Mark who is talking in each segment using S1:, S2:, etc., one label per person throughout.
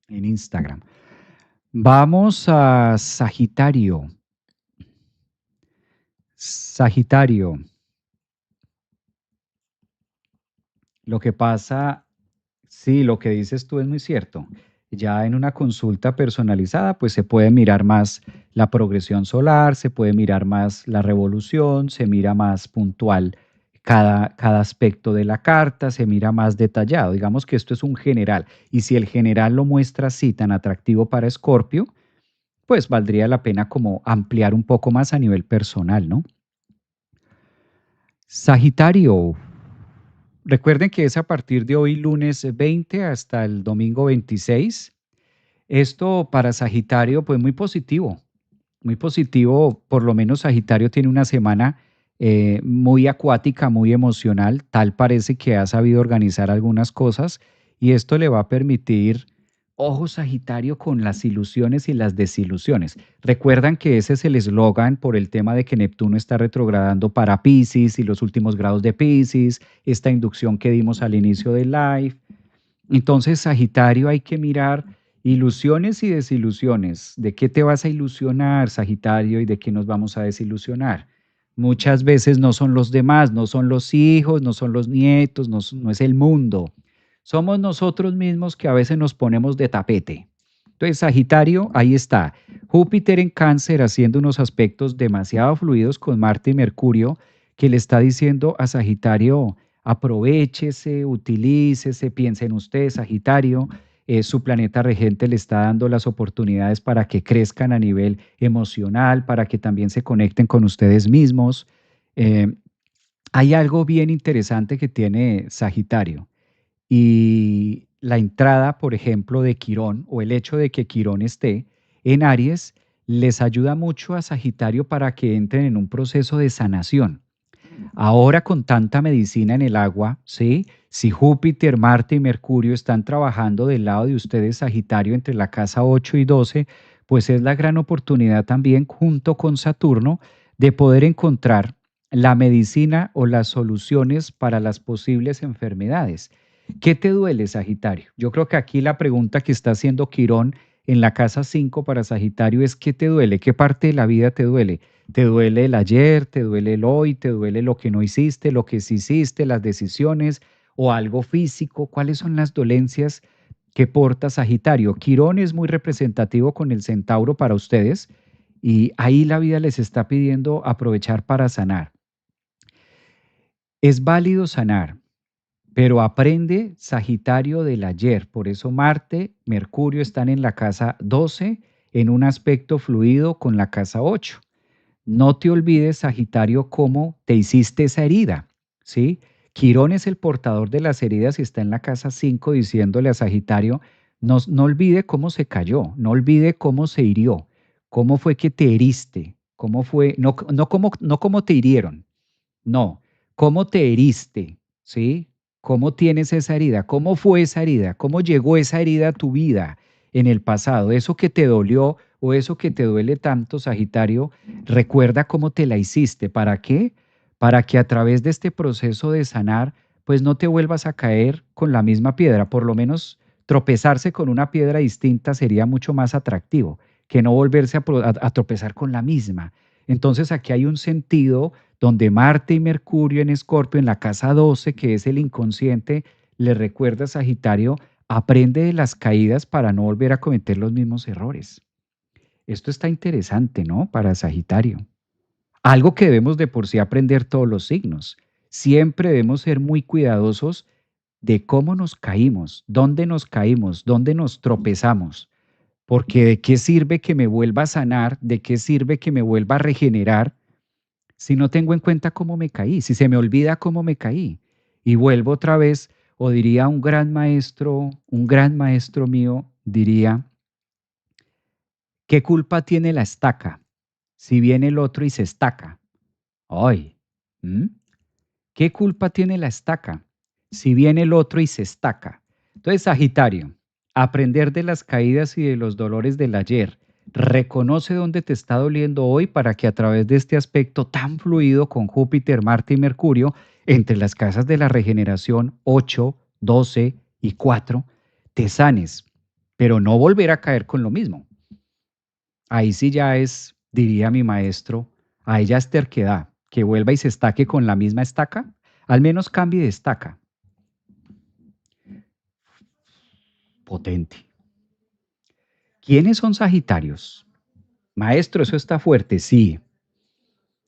S1: en Instagram. Vamos a Sagitario. Sagitario, lo que pasa, sí, lo que dices tú es muy cierto. Ya en una consulta personalizada, pues se puede mirar más la progresión solar, se puede mirar más la revolución, se mira más puntual cada aspecto de la carta, se mira más detallado. Digamos que esto es un general. Y si el general lo muestra así tan atractivo para Escorpio, pues valdría la pena como ampliar un poco más a nivel personal, ¿no? Sagitario, recuerden que es a partir de hoy lunes 20 hasta el domingo 26. Esto para Sagitario, pues muy positivo, por lo menos Sagitario tiene una semana muy acuática, muy emocional, tal parece que ha sabido organizar algunas cosas y esto le va a permitir, ojo Sagitario, con las ilusiones y las desilusiones. Recuerdan que ese es el eslogan por el tema de que Neptuno está retrogradando para Pisces y los últimos grados de Pisces, esta inducción que dimos al inicio del live. Entonces, Sagitario, hay que mirar ilusiones y desilusiones. ¿De qué te vas a ilusionar, Sagitario, y de qué nos vamos a desilusionar? Muchas veces no son los demás, no son los hijos, no son los nietos, no es el mundo. Somos nosotros mismos que a veces nos ponemos de tapete. Entonces, Sagitario, ahí está. Júpiter en Cáncer haciendo unos aspectos demasiado fluidos con Marte y Mercurio que le está diciendo a Sagitario, aprovéchese, utilícese, piense en usted, Sagitario. Su planeta regente le está dando las oportunidades para que crezcan a nivel emocional, para que también se conecten con ustedes mismos. Eh, Hay algo bien interesante que tiene Sagitario y la entrada, por ejemplo, de Quirón o el hecho de que Quirón esté en Aries les ayuda mucho a Sagitario para que entren en un proceso de sanación. Ahora con tanta medicina en el agua, ¿sí? Si Júpiter, Marte y Mercurio están trabajando del lado de ustedes, Sagitario, entre la casa 8 y 12, pues es la gran oportunidad también, junto con Saturno, de poder encontrar la medicina o las soluciones para las posibles enfermedades. ¿Qué te duele, Sagitario? Yo creo que aquí la pregunta que está haciendo Quirón en la casa 5 para Sagitario es ¿qué te duele? ¿Qué parte de la vida te duele? ¿Te duele el ayer, te duele el hoy, te duele lo que no hiciste, lo que sí hiciste, las decisiones o algo físico? ¿Cuáles son las dolencias que porta Sagitario? Quirón es muy representativo con el centauro para ustedes y ahí la vida les está pidiendo aprovechar para sanar. Es válido sanar, pero aprende Sagitario del ayer. Por eso Marte, Mercurio están en la casa 12 en un aspecto fluido con la casa 8. No te olvides, Sagitario, cómo te hiciste esa herida, ¿sí? Quirón es el portador de las heridas y está en la casa 5 diciéndole a Sagitario, no olvide cómo se cayó, no olvide cómo se hirió, cómo fue que te heriste, cómo fue, no cómo te hirieron, no, cómo te heriste, ¿sí? ¿Cómo tienes esa herida? ¿Cómo fue esa herida? ¿Cómo llegó esa herida a tu vida en el pasado? Eso que te dolió o eso que te duele tanto, Sagitario, recuerda cómo te la hiciste. ¿Para qué? Para que a través de este proceso de sanar, pues no te vuelvas a caer con la misma piedra. Por lo menos tropezarse con una piedra distinta sería mucho más atractivo que no volverse a tropezar con la misma. Entonces aquí hay un sentido donde Marte y Mercurio en Escorpio, en la casa 12, que es el inconsciente, le recuerda a Sagitario, aprende de las caídas para no volver a cometer los mismos errores. Esto está interesante, ¿no? Para Sagitario. Algo que debemos de por sí aprender todos los signos. Siempre debemos ser muy cuidadosos de cómo nos caímos, dónde nos tropezamos. Porque de qué sirve que me vuelva a sanar, de qué sirve que me vuelva a regenerar si no tengo en cuenta cómo me caí, si se me olvida cómo me caí y vuelvo otra vez, o diría un gran maestro mío, diría, ¿qué culpa tiene la estaca si viene el otro y se estaca? Ay, ¿mm? ¿Qué culpa tiene la estaca si viene el otro y se estaca? Entonces, Sagitario, aprender de las caídas y de los dolores del ayer. Reconoce dónde te está doliendo hoy para que a través de este aspecto tan fluido con Júpiter, Marte y Mercurio, entre las casas de la regeneración 8, 12 y 4, te sanes. pero no volver a caer con lo mismo. Ahí sí ya es, diría mi maestro, ahí ya es terquedad, que vuelva y se estaque con la misma estaca, al menos cambie de estaca. Potente. ¿Quiénes son Sagitarios? Maestro, eso está fuerte, sí,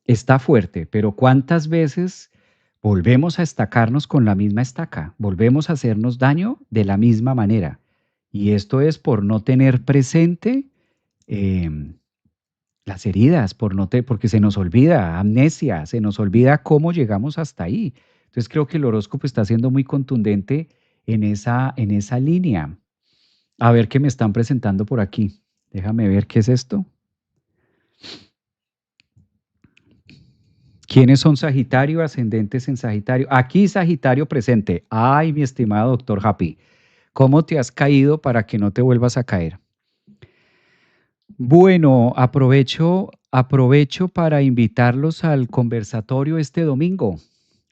S1: está fuerte, pero ¿cuántas veces volvemos a estacarnos con la misma estaca? Volvemos a hacernos daño de la misma manera. Y esto es por no tener presente em, las heridas, porque se nos olvida, amnesia, se nos olvida cómo llegamos hasta ahí. Entonces creo que el horóscopo está siendo muy contundente en esa línea. A ver qué me están presentando por aquí. Déjame ver qué es esto. ¿Quiénes son Sagitario, ascendentes en Sagitario? Aquí Sagitario presente. Ay, mi estimado doctor Happy, ¿cómo te has caído para que no te vuelvas a caer? Bueno, aprovecho para invitarlos al conversatorio este domingo.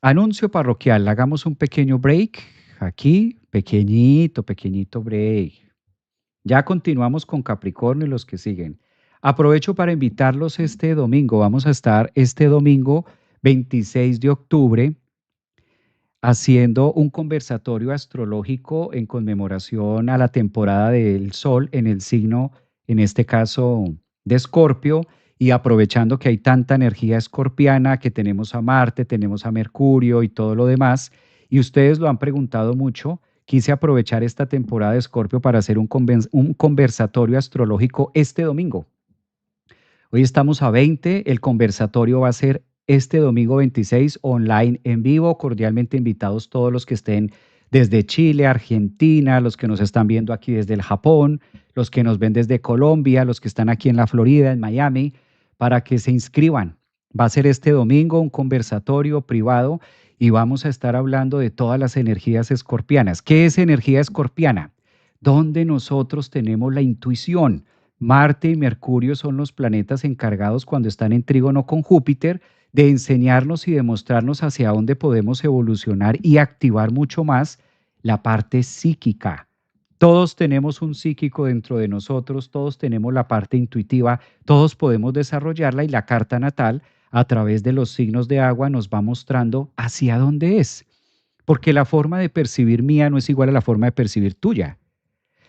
S1: Anuncio parroquial, hagamos un pequeño break aquí, pequeñito break. Ya continuamos con Capricornio y los que siguen. Aprovecho para invitarlos este domingo. Vamos a estar este domingo 26 de octubre haciendo un conversatorio astrológico en conmemoración a la temporada del Sol en el signo, en este caso, de Escorpio, y aprovechando que hay tanta energía escorpiana, que tenemos a Marte, tenemos a Mercurio y todo lo demás, y ustedes lo han preguntado mucho, quise aprovechar esta temporada de Escorpio para hacer un conversatorio astrológico este domingo. Hoy estamos a 20, el conversatorio va a ser este domingo 26 online en vivo, cordialmente invitados todos los que estén desde Chile, Argentina, los que nos están viendo aquí desde el Japón, los que nos ven desde Colombia, los que están aquí en la Florida, en Miami, para que se inscriban. Va a ser este domingo un conversatorio privado y vamos a estar hablando de todas las energías escorpianas. ¿Qué es energía escorpiana? Donde nosotros tenemos la intuición. Marte y Mercurio son los planetas encargados cuando están en trígono con Júpiter de enseñarnos y demostrarnos hacia dónde podemos evolucionar y activar mucho más la parte psíquica. Todos tenemos un psíquico dentro de nosotros, todos tenemos la parte intuitiva, todos podemos desarrollarla y la carta natal a través de los signos de agua nos va mostrando hacia dónde es. Porque la forma de percibir mía no es igual a la forma de percibir tuya.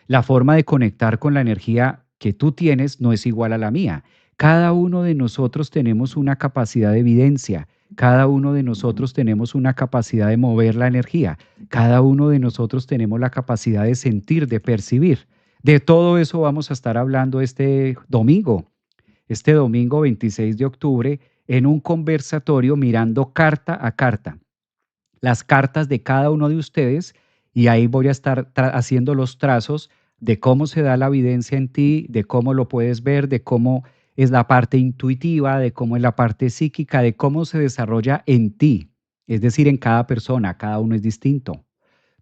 S1: La forma de conectar con la energía que tú tienes no es igual a la mía. Cada uno de nosotros tenemos una capacidad de evidencia, cada uno de nosotros tenemos una capacidad de mover la energía, cada uno de nosotros tenemos la capacidad de sentir, de percibir. De todo eso vamos a estar hablando este domingo 26 de octubre, en un conversatorio mirando carta a carta las cartas de cada uno de ustedes y ahí voy a estar haciendo los trazos de cómo se da la evidencia en ti, de cómo lo puedes ver, de cómo es la parte intuitiva, de cómo es la parte psíquica, de cómo se desarrolla en ti, es decir, en cada persona, cada uno es distinto.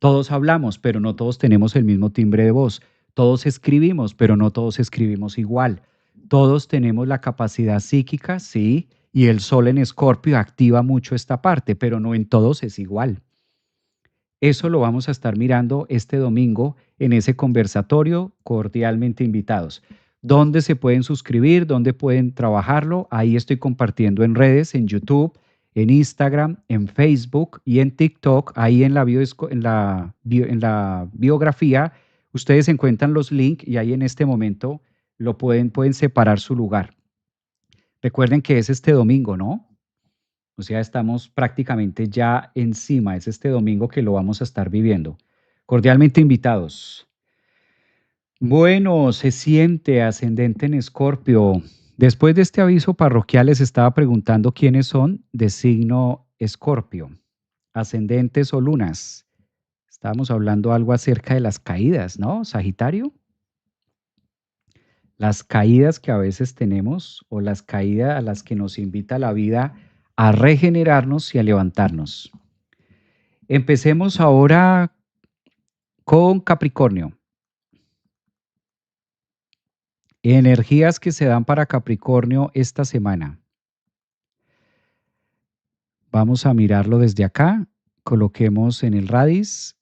S1: Todos hablamos, pero no todos tenemos el mismo timbre de voz. Todos escribimos, pero no todos escribimos igual. Todos tenemos la capacidad psíquica, sí, y el sol en Escorpio activa mucho esta parte, pero no en todos es igual. Eso lo vamos a estar mirando este domingo en ese conversatorio, cordialmente invitados. ¿Dónde se pueden suscribir? ¿Dónde pueden trabajarlo? Ahí estoy compartiendo en redes, en YouTube, en Instagram, en Facebook y en TikTok. Ahí en en la biografía, ustedes encuentran los links y ahí en este momento pueden separar su lugar. Recuerden que es este domingo, ¿no? O sea, estamos prácticamente ya encima. Es este domingo que lo vamos a estar viviendo. Cordialmente invitados. Bueno, se siente ascendente en Escorpio. Después de este aviso parroquial les estaba preguntando quiénes son de signo Escorpio, ascendentes o lunas. Estábamos hablando algo acerca de las caídas, ¿no? Sagitario. Las caídas que a veces tenemos o las caídas a las que nos invita la vida a regenerarnos y a levantarnos. Empecemos ahora con Capricornio. Energías que se dan para Capricornio esta semana. Vamos a mirarlo desde acá. Coloquemos en el radis